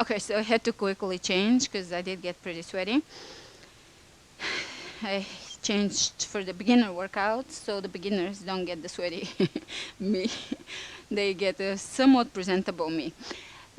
Okay, so I had to quickly change because I did get pretty sweaty. I changed for the beginner workout, so the beginners don't get the sweaty me. They get a somewhat presentable me.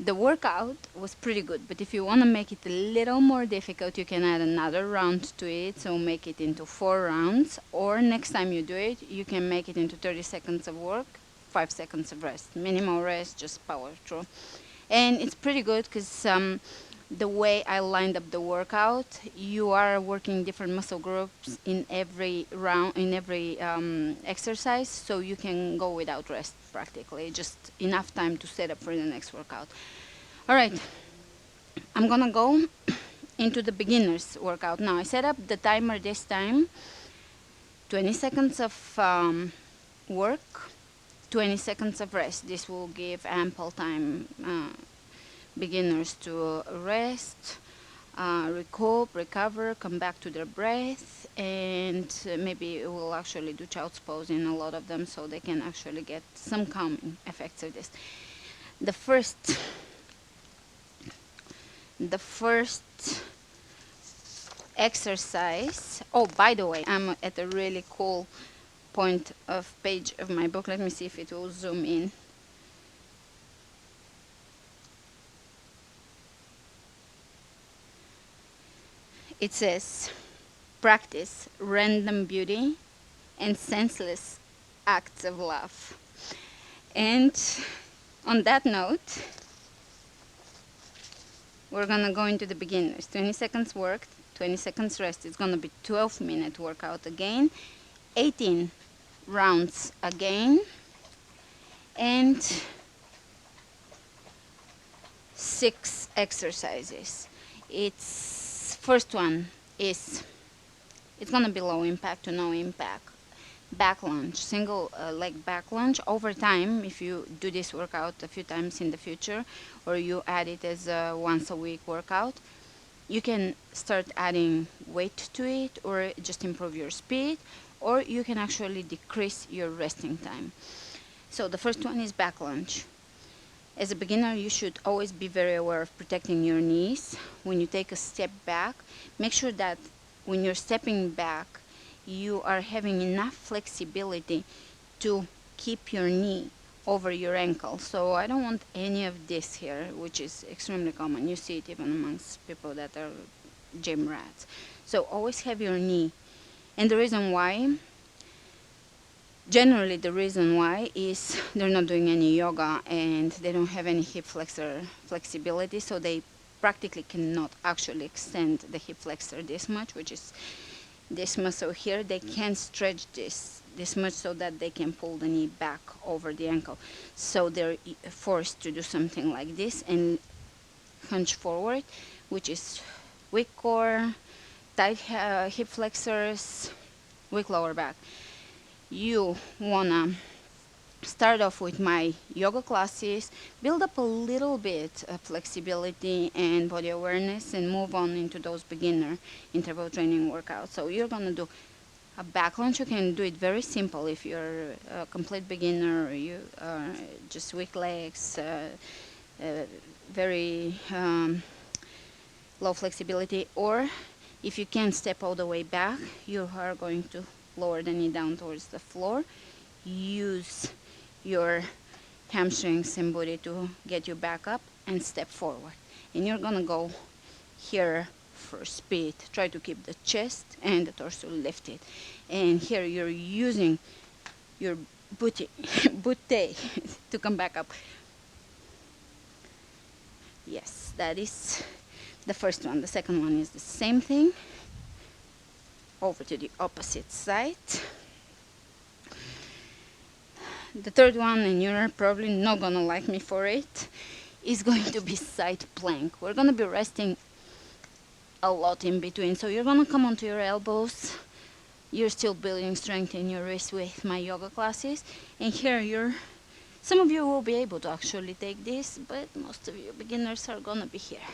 The workout was pretty good, but if you want to make it a little more difficult, you can add another round to it, so make it into 4 rounds, or next time you do it, you can make it into 30 seconds of work, 5 seconds of rest. Minimal rest, just power through. And it's pretty good because the way I lined up the workout, you are working different muscle groups in every round, in every exercise, so you can go without rest practically, just enough time to set up for the next workout. All right, I'm gonna go into the beginner's workout now. I set up the timer this time, 20 seconds of work, 20 seconds of rest. This will give ample time beginners to rest, recoup, recover, come back to their breath, and maybe we'll actually do child's pose in a lot of them so they can actually get some calming effects of this. The first exercise. Oh, by the way, I'm at a really cool point of page of my book. Let me see if it will zoom in. It says, practice random beauty and senseless acts of love. And on that note, we're gonna go into the beginners. 20 seconds work, 20 seconds rest. It's gonna be 12-minute workout again, 18 rounds again, and 6 exercises. It's first one is, it's gonna be low impact to no impact. Back lunge, single leg back lunge. Over time, if you do this workout a few times in the future, or you add it as a once a week workout, you can start adding weight to it, or just improve your speed, or you can actually decrease your resting time. So the first one is back lunge. As a beginner, you should always be very aware of protecting your knees. When you take a step back, make sure that when you're stepping back, you are having enough flexibility to keep your knee over your ankle. So I don't want any of this here, which is extremely common. You see it even amongst people that are gym rats. So always have your knee. And the reason why, generally the reason why, is they're not doing any yoga and they don't have any hip flexor flexibility, so they practically cannot actually extend the hip flexor this much, which is this muscle here. They can stretch this much so that they can pull the knee back over the ankle. So they're forced to do something like this and hunch forward, which is weak core, tight hip flexors, weak lower back. You wanna start off with my yoga classes, build up a little bit of flexibility and body awareness, and move on into those beginner interval training workouts. So you're gonna do a back lunge. You can do it very simple if you're a complete beginner, or you are just weak legs, very low flexibility, or if you can't step all the way back, you are going to lower the knee down towards the floor. Use your hamstrings and booty to get you back up and step forward. And you're gonna go here for speed. Try to keep the chest and the torso lifted. And here you're using your booty to come back up. Yes, that is the first one. The second one is the same thing. Over to the opposite side. The third one, and you're probably not gonna like me for it, is going to be side plank. We're gonna be resting a lot in between. So you're gonna come onto your elbows. You're still building strength in your wrist with my yoga classes. And here some of you will be able to actually take this, but most of you beginners are gonna be here.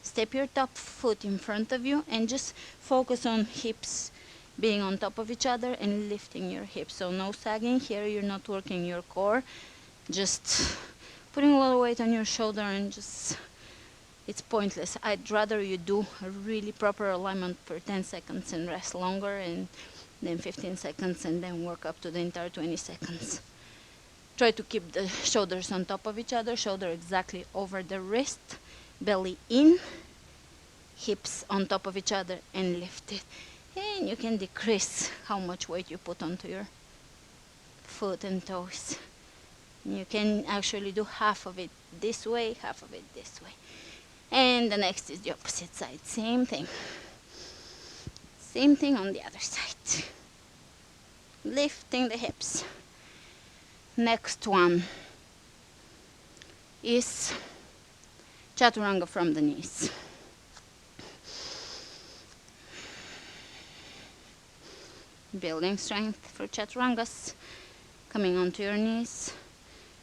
Step your top foot in front of you and just focus on hips being on top of each other and lifting your hips. So no sagging here, you're not working your core, just putting a little weight on your shoulder and just It's pointless. I'd rather you do a really proper alignment for 10 seconds and rest longer, and then 15 seconds, and then work up to the entire 20 seconds. Try to keep the shoulders on top of each other, shoulder exactly over the wrist, belly in, hips on top of each other, and lift it. And you can decrease how much weight you put onto your foot and toes. You can actually do half of it this way, half of it this way. And the next is the opposite side. Same thing. Same thing on the other side. Lifting the hips. Next one is chaturanga from the knees. Building strength for chaturangas. Coming onto your knees,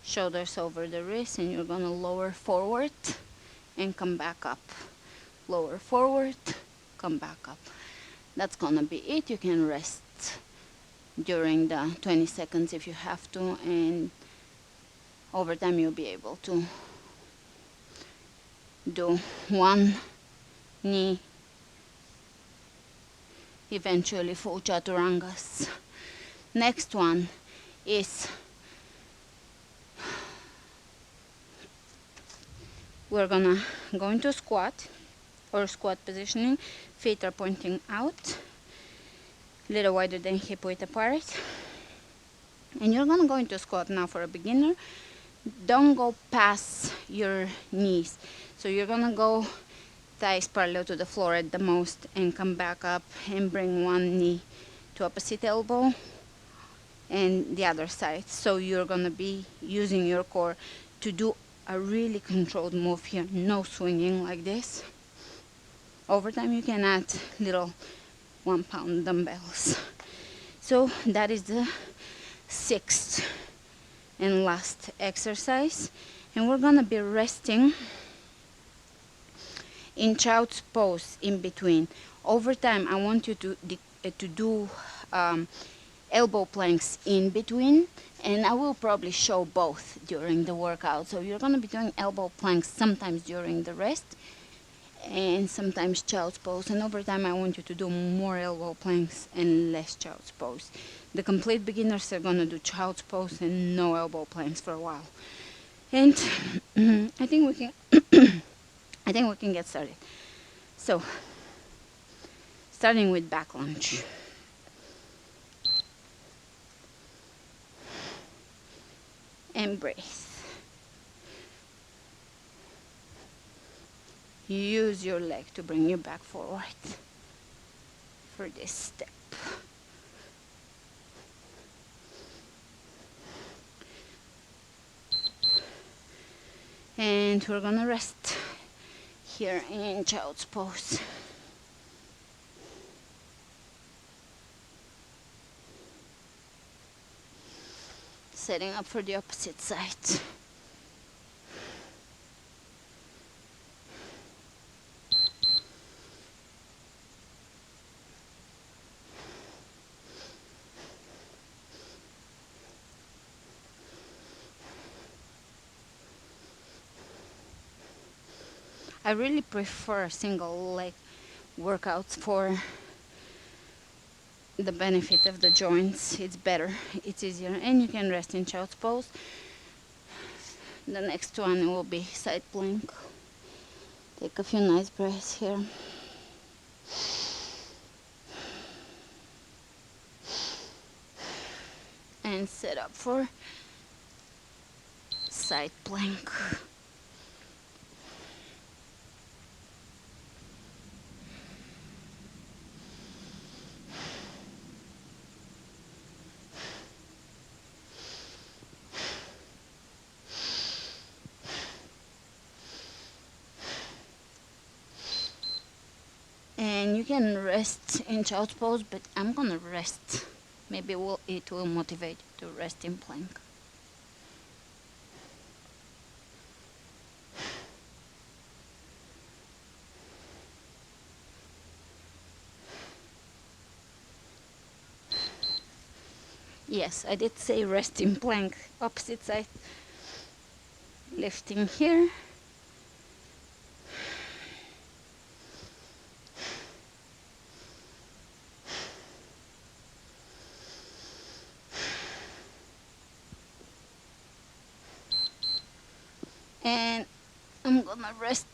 shoulders over the wrist, and you're gonna lower forward and come back up. Lower forward, come back up. That's gonna be it. You can rest during the 20 seconds if you have to, and over time you'll be able to do one knee, eventually full chaturangas. Next one is we're gonna go into squat or squat positioning. Feet are pointing out, a little wider than hip width apart. And you're gonna go into squat now. For a beginner, don't go past your knees. So you're gonna go thighs parallel to the floor at the most, and come back up and bring one knee to opposite elbow and the other side. So you're gonna be using your core to do a really controlled move here, no swinging like this. Over time you can add little 1 pound dumbbells. So that is the 6th and last exercise, and we're gonna be resting in child's pose in between. Over time I want you to do elbow planks in between, and I will probably show both during the workout. So you're going to be doing elbow planks sometimes during the rest and sometimes child's pose, and over time I want you to do more elbow planks and less child's pose. The complete beginners are going to do child's pose and no elbow planks for a while. And I think we can I think we can get started. So starting with back lunge. And breathe. Use your leg to bring you back forward for this step. And we're gonna rest here in child's pose. Setting up for the opposite side. I really prefer single leg workouts for the benefit of the joints. It's better, it's easier, and you can rest in child's pose. The next one will be side plank. Take a few nice breaths here. And set up for side plank. And you can rest in child's pose, but I'm gonna rest. Maybe it will motivate you to rest in plank. Yes, I did say rest in plank. Opposite side. Lifting here. And I'm gonna rest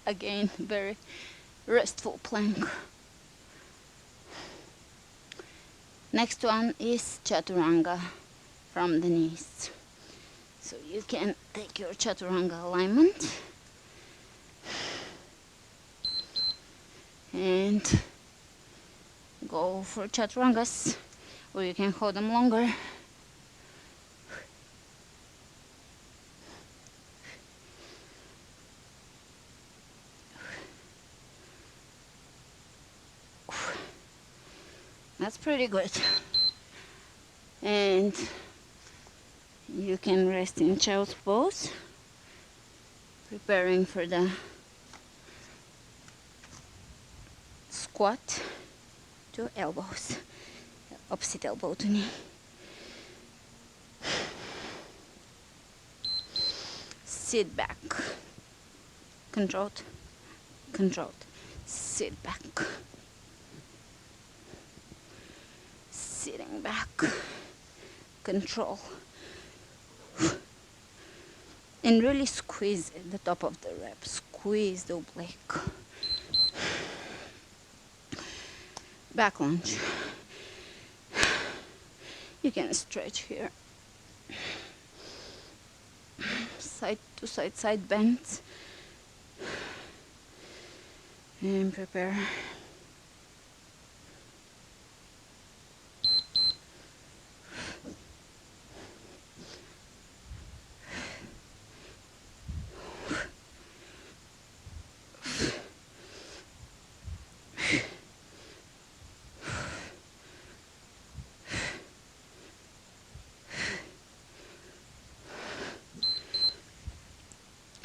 again, very restful plank. Next one is chaturanga from the knees. So you can take your chaturanga alignment and go for chaturangas, or you can hold them longer. That's pretty good. And you can rest in child's pose, preparing for the squat to elbows, opposite elbow to knee. Sit back, controlled, controlled, sit back, sitting back, control, and really squeeze the top of the rib, squeeze the oblique. Back lunge. You can stretch here. Side to side, side bends. And prepare.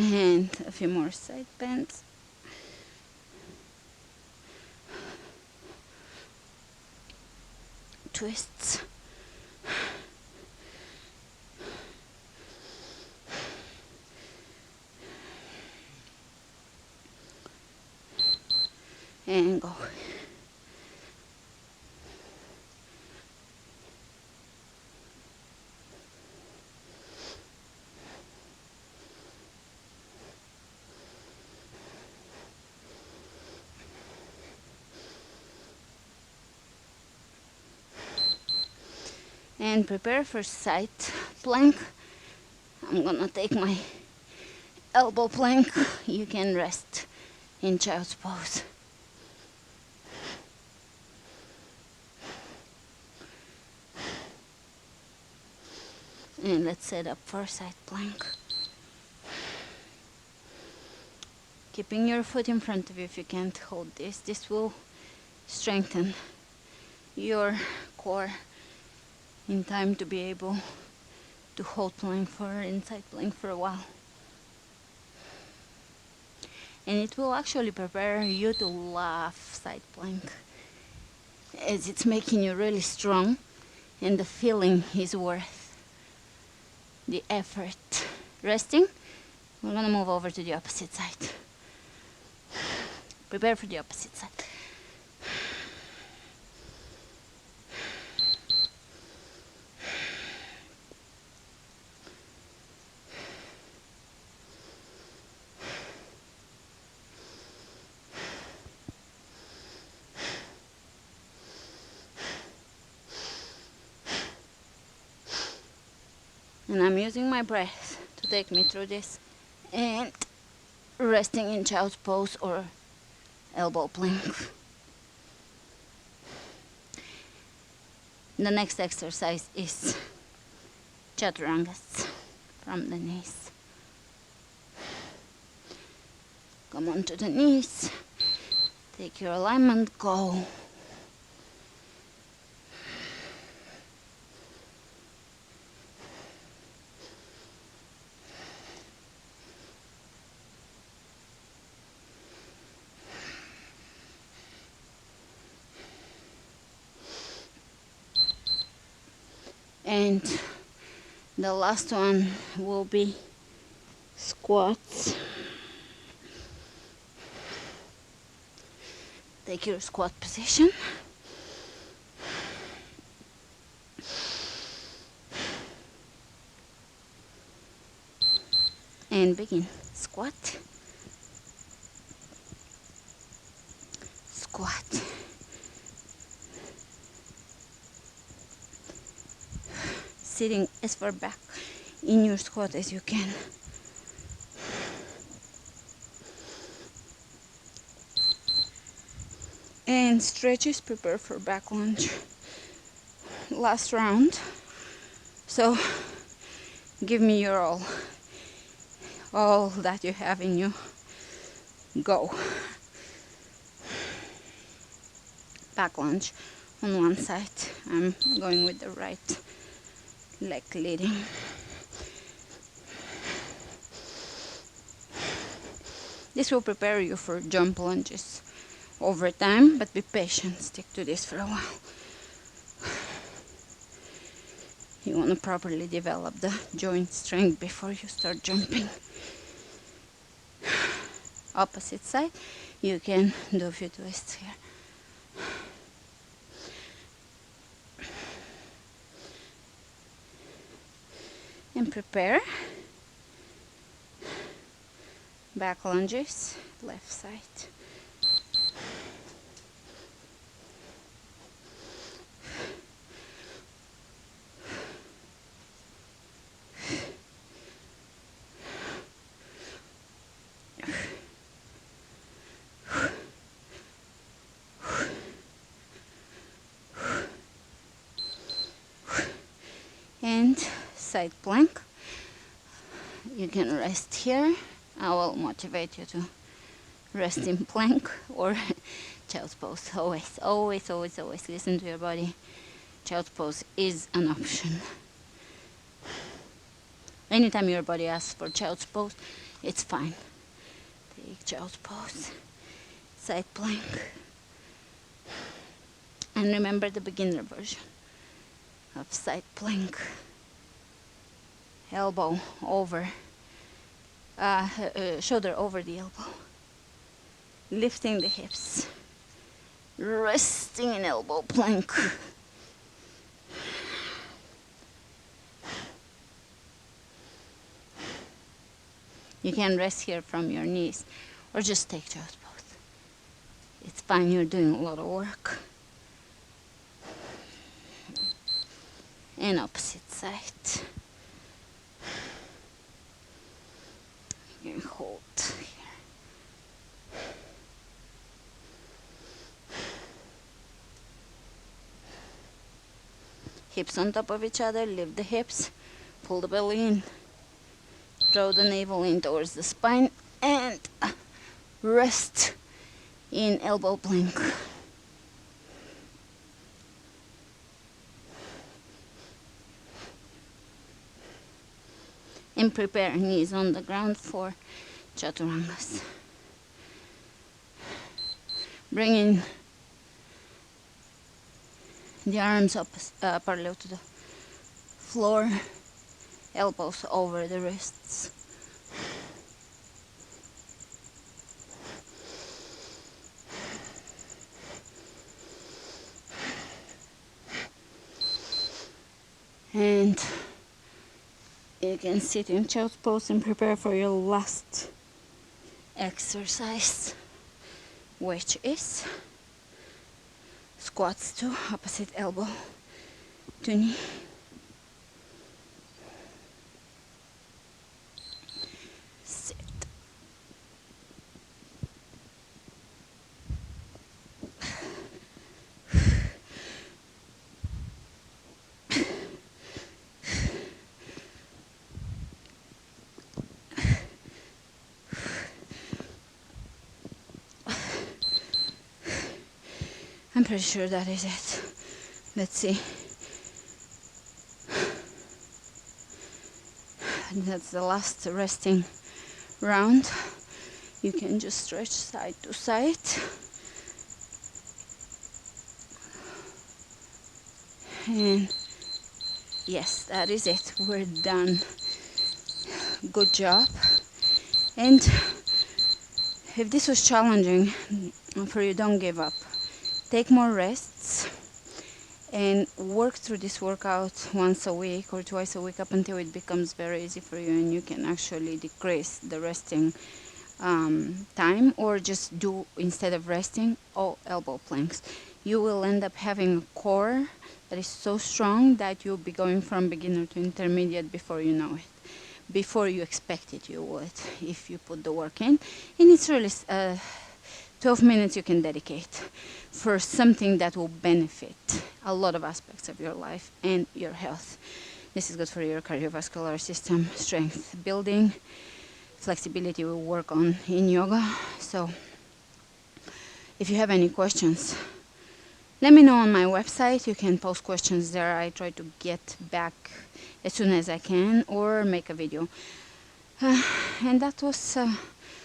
And a few more side bends. Twists. And go. And prepare for side plank. I'm gonna take my elbow plank. You can rest in child's pose. And let's set up for side plank. Keeping your foot in front of you if you can't hold this. This will strengthen your core in time to be able to hold plank for inside plank for a while. And it will actually prepare you to love side plank, as it's making you really strong, and the feeling is worth the effort. Resting, we're gonna move over to the opposite side. Prepare for the opposite side. And I'm using my breath to take me through this. And resting in child's pose or elbow plank. The next exercise is chaturangas from the knees. Come onto the knees. Take your alignment, go. And the last one will be squats. Take your squat position. And begin. Squat, squat, sitting as far back in your squat as you can. And stretches, prepare for back lunge. Last round. So give me your all that you have in you. Go. Back lunge on one side. I'm going with the right leg leading. This will prepare you for jump lunges over time, but be patient. Stick to this for a while. You want to properly develop the joint strength before you start jumping. Opposite side, you can do a few twists here. And prepare. Back lunges, left side. And side plank. You can rest here. I will motivate you to rest in plank or child's pose. Always listen to your body. Child's pose is an option. Anytime your body asks for child's pose, it's fine. Take child's pose, side plank. And remember the beginner version of side plank. Elbow over, shoulder over the elbow. Lifting the hips. Resting in elbow plank. You can rest here from your knees or just take child's pose. It's fine, you're doing a lot of work. And opposite side. You can hold here. Hips on top of each other, lift the hips, pull the belly in, draw the navel in towards the spine, and rest in elbow plank. And prepare knees on the ground for chaturangas. Bring in the arms up parallel to the floor, elbows over the wrists. And you can sit in child's pose and prepare for your last exercise, which is squats to opposite elbow to knee. Sit. I'm pretty sure that is it. Let's see. And that's the last resting round. You can just stretch side to side. And yes, that is it. We're done. Good job. And if this was challenging for you, don't give up. Take more rests and work through this workout once a week or twice a week up until it becomes very easy for you and you can actually decrease the resting time, or just do, instead of resting, all elbow planks. You will end up having a core that is so strong that you'll be going from beginner to intermediate before you know it, before you expected you would, if you put the work in. And it's really 12 minutes you can dedicate for something that will benefit a lot of aspects of your life and your health. This is good for your cardiovascular system, strength building, flexibility we work on in yoga. So if you have any questions, let me know on my website. You can post questions there. I try to get back as soon as I can or make a video. And that was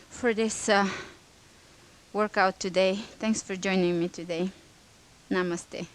for this workout today. Thanks for joining me today. Namaste.